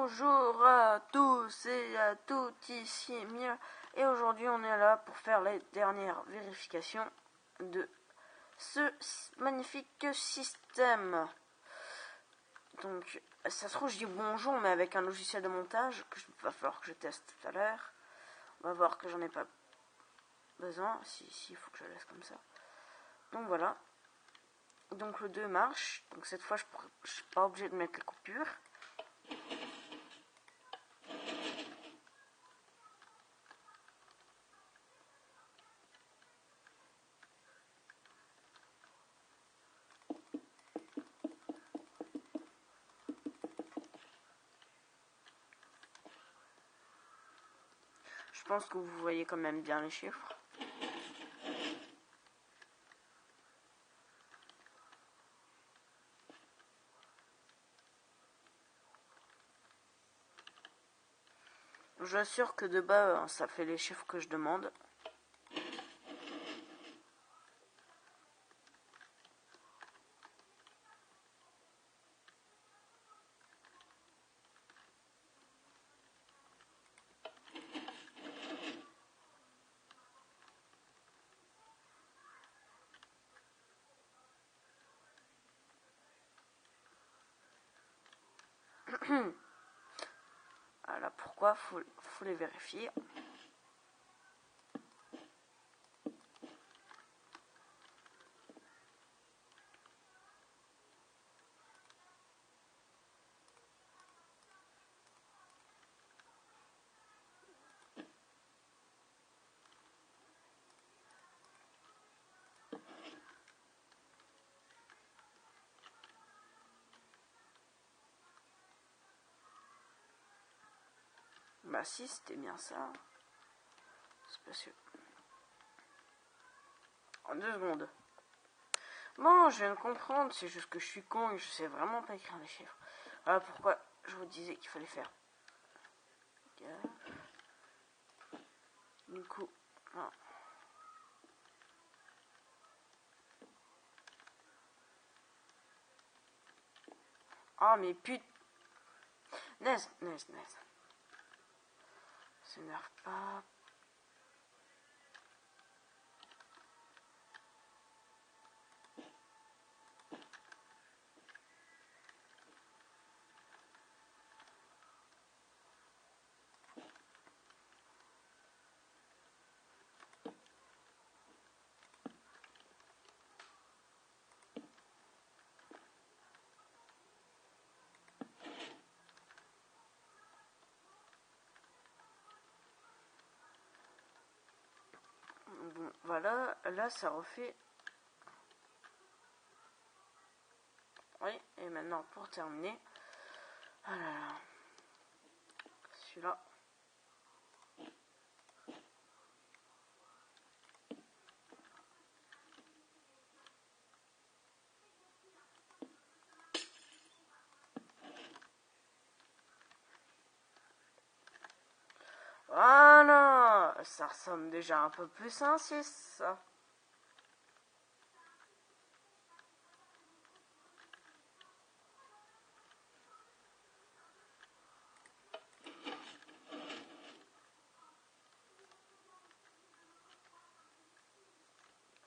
Bonjour à tous et à toutes, ici Mia, et aujourd'hui on est là pour faire les dernières vérifications de ce magnifique système. Donc ça se trouve je dis bonjour mais avec un logiciel de montage que va falloir que je teste tout à l'heure. On va voir que j'en ai pas besoin, si il faut que je laisse comme ça. Donc voilà, donc le 2 marche, donc cette fois je suis pas obligé de mettre les coupures. Je pense que vous voyez quand même bien les chiffres. J'assure que de bas, ça fait les chiffres que je demande. Voilà pourquoi faut les vérifier. Bah si, c'était bien ça. C'est pas sûr. En 2 secondes. Bon, je viens de comprendre, c'est juste que je suis con et je sais vraiment pas écrire les chiffres. Voilà pourquoi je vous disais qu'il fallait faire. Du coup, non. Ah mais putain. Naze. S'énerve pas. Bon, voilà, là ça refait. Oui, et maintenant pour terminer. Ah là là. Celui-là. Voilà, ça ressemble déjà un peu plus à un 6, ça.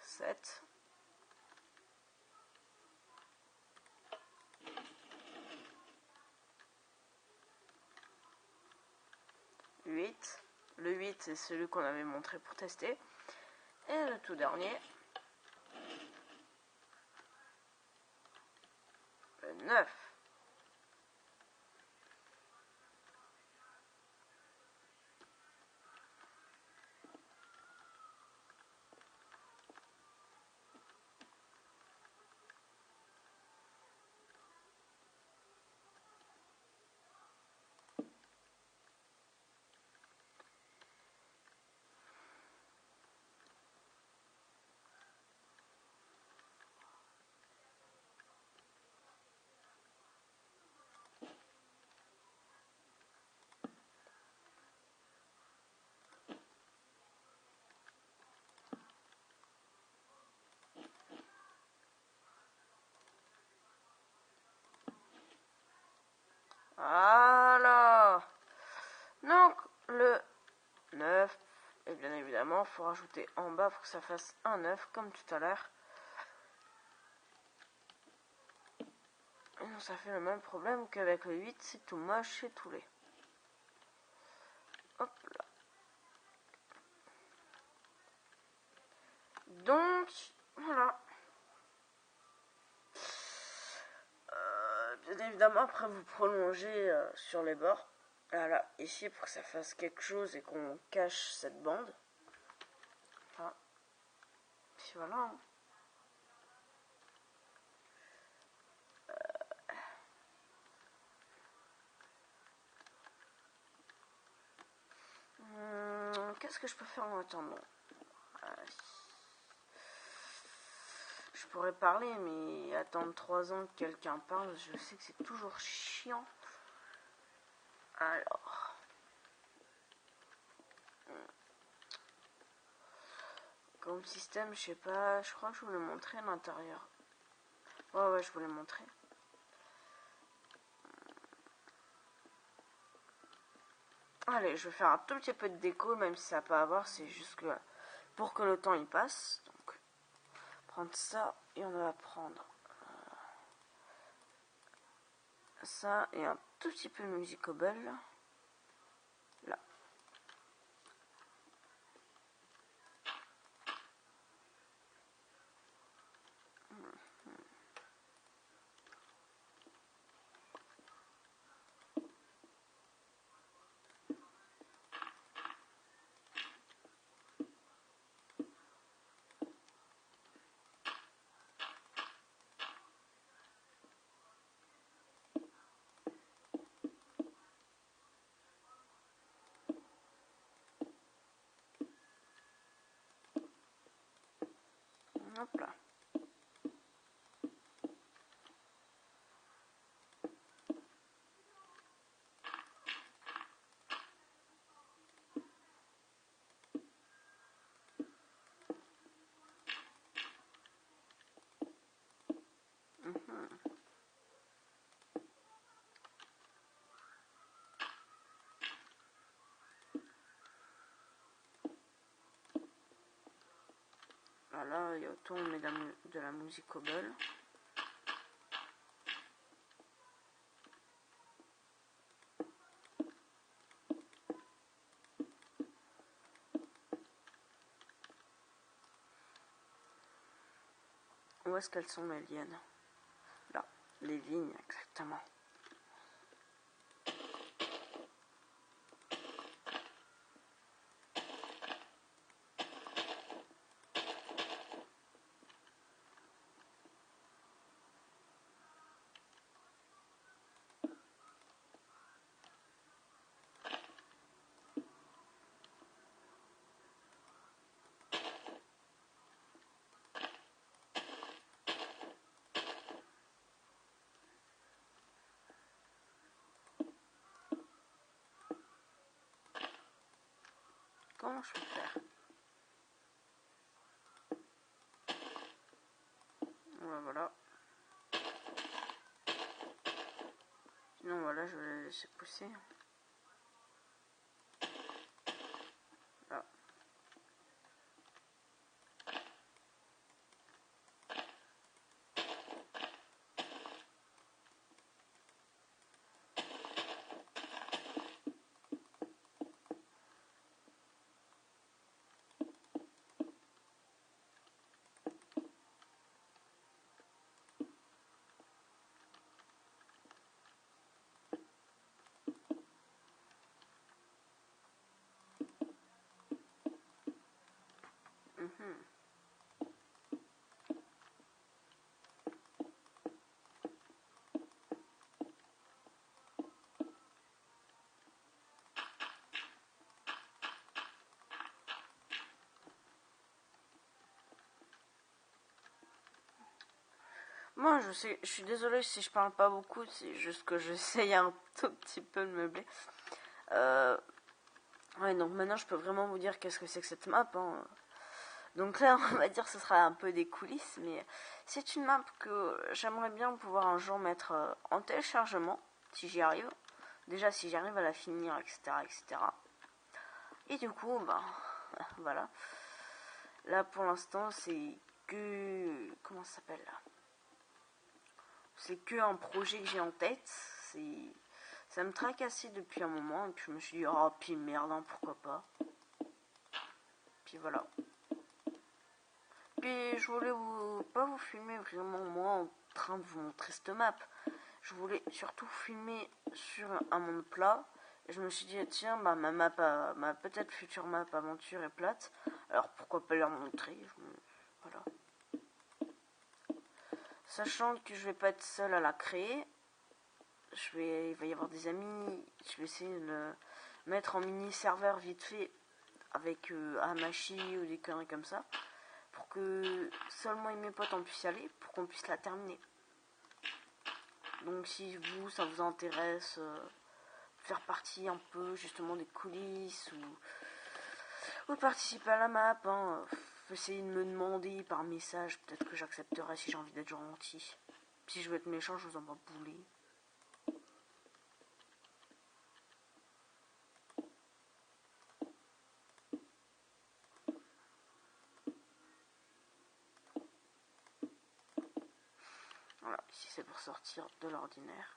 Sept. 8. Le 8, c'est celui qu'on avait montré pour tester. Et le tout dernier, le 9. Voilà. il faut rajouter en bas pour que ça fasse un 9 comme tout à l'heure. Ça fait le même problème qu'avec le 8, c'est tout moche et tout laid. Hop là. Donc, voilà. Bien évidemment, après vous prolongez sur les bords. Voilà, ici pour que ça fasse quelque chose et qu'on cache cette bande. Voilà. Puis voilà. Hein. Qu'est-ce que je peux faire en attendant? Je pourrais parler, mais attendre 3 ans que quelqu'un parle, je sais que c'est toujours chiant. Alors. Comme système, je sais pas, je crois que je voulais montrer à l'intérieur. Ouais, je voulais montrer. Allez, je vais faire un tout petit peu de déco, même si ça n'a pas à voir, c'est juste que pour que le temps y passe. Donc, prendre ça et on va prendre ça et un tout petit peu de Musicobel. Là. Hop là. Voilà, et autour on met de la Musicobel. Où est-ce qu'elles sont mes lianes? Là, les vignes, exactement. Comment je peux faire? Voilà. Sinon, voilà, je vais les laisser pousser. Là. Moi, je suis désolée si je parle pas beaucoup, c'est juste que j'essaye un tout petit peu de meubler. Ouais, donc maintenant je peux vraiment vous dire qu'est-ce que c'est que cette map. Hein. Donc là, on va dire que ce sera un peu des coulisses, mais c'est une map que j'aimerais bien pouvoir un jour mettre en téléchargement, si j'y arrive. Déjà, si j'arrive à la finir, etc., etc. Et du coup, bah, Voilà. Là pour l'instant c'est que... Comment ça s'appelle là? C'est que un projet que j'ai en tête. Ça me tracassait depuis un moment. Et puis je me suis dit, oh puis merde, hein, pourquoi pas. Puis voilà. Puis je voulais pas vous filmer vraiment moi en train de vous montrer cette map. Je voulais surtout filmer sur un monde plat. Et je me suis dit, tiens, bah, ma peut-être future map aventure est plate. Alors pourquoi pas la montrer. Voilà. Sachant que je vais pas être seule à la créer. Il va y avoir des amis. Je vais essayer de le mettre en mini serveur vite fait. Avec Hamachi ou des conneries comme ça. Pour que seulement et mes potes en puissent y aller. Pour qu'on puisse la terminer. Donc si ça vous intéresse, faire partie un peu justement des coulisses ou participer à la map, hein, essayez de me demander par message, peut-être que j'accepterai si j'ai envie d'être gentil. Si je veux être méchant, je vous envoie bouler. Voilà, ici c'est pour sortir de l'ordinaire.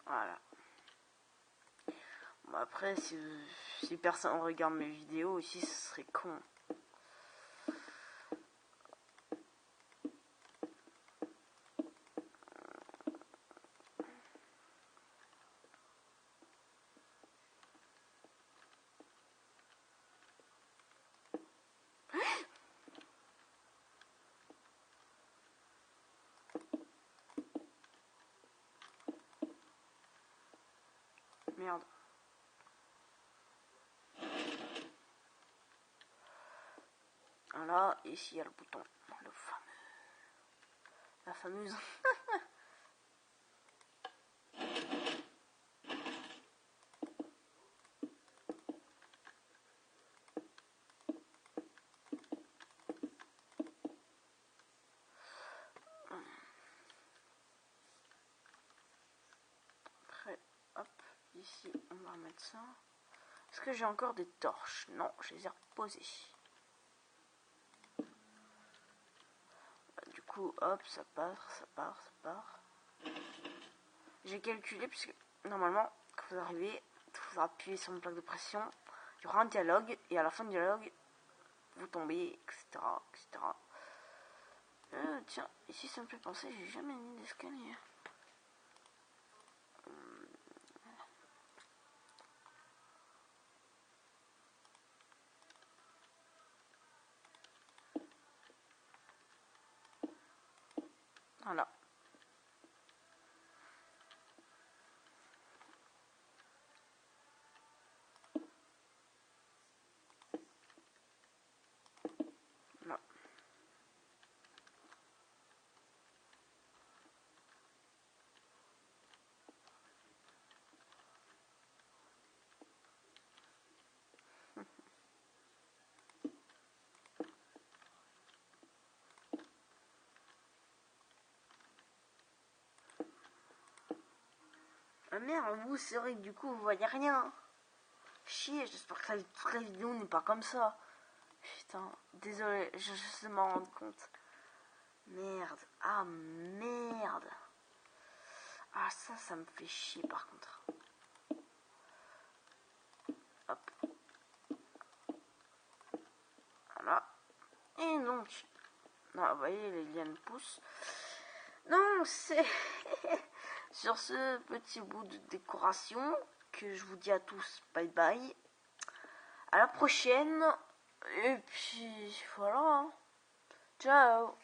Voilà. Bon, après, si personne regarde mes vidéos aussi, ce serait con. Merde. Voilà, ici il y a le bouton. Le fameux. La fameuse. Après, hop, ici on va remettre ça. Est-ce que j'ai encore des torches? Non, je les ai reposées. Du coup, hop, ça part, ça part, ça part. J'ai calculé, puisque normalement, quand vous arrivez, vous appuyez sur une plaque de pression, il y aura un dialogue, et à la fin du dialogue, vous tombez, etc. etc. Tiens, ici ça me fait penser, j'ai jamais mis d'escalier. Voilà. Voilà. Ah merde, vous, c'est vrai que du coup, vous voyez rien. Chier, j'espère que la vidéo n'est pas comme ça. Putain, désolé, je sais m'en rendre compte. Merde, ah merde. Ah ça me fait chier par contre. Hop. Voilà. Et donc, non, vous voyez, les lianes poussent. Non, c'est sur ce petit bout de décoration que je vous dis à tous bye bye. À la prochaine. Et puis voilà. Ciao.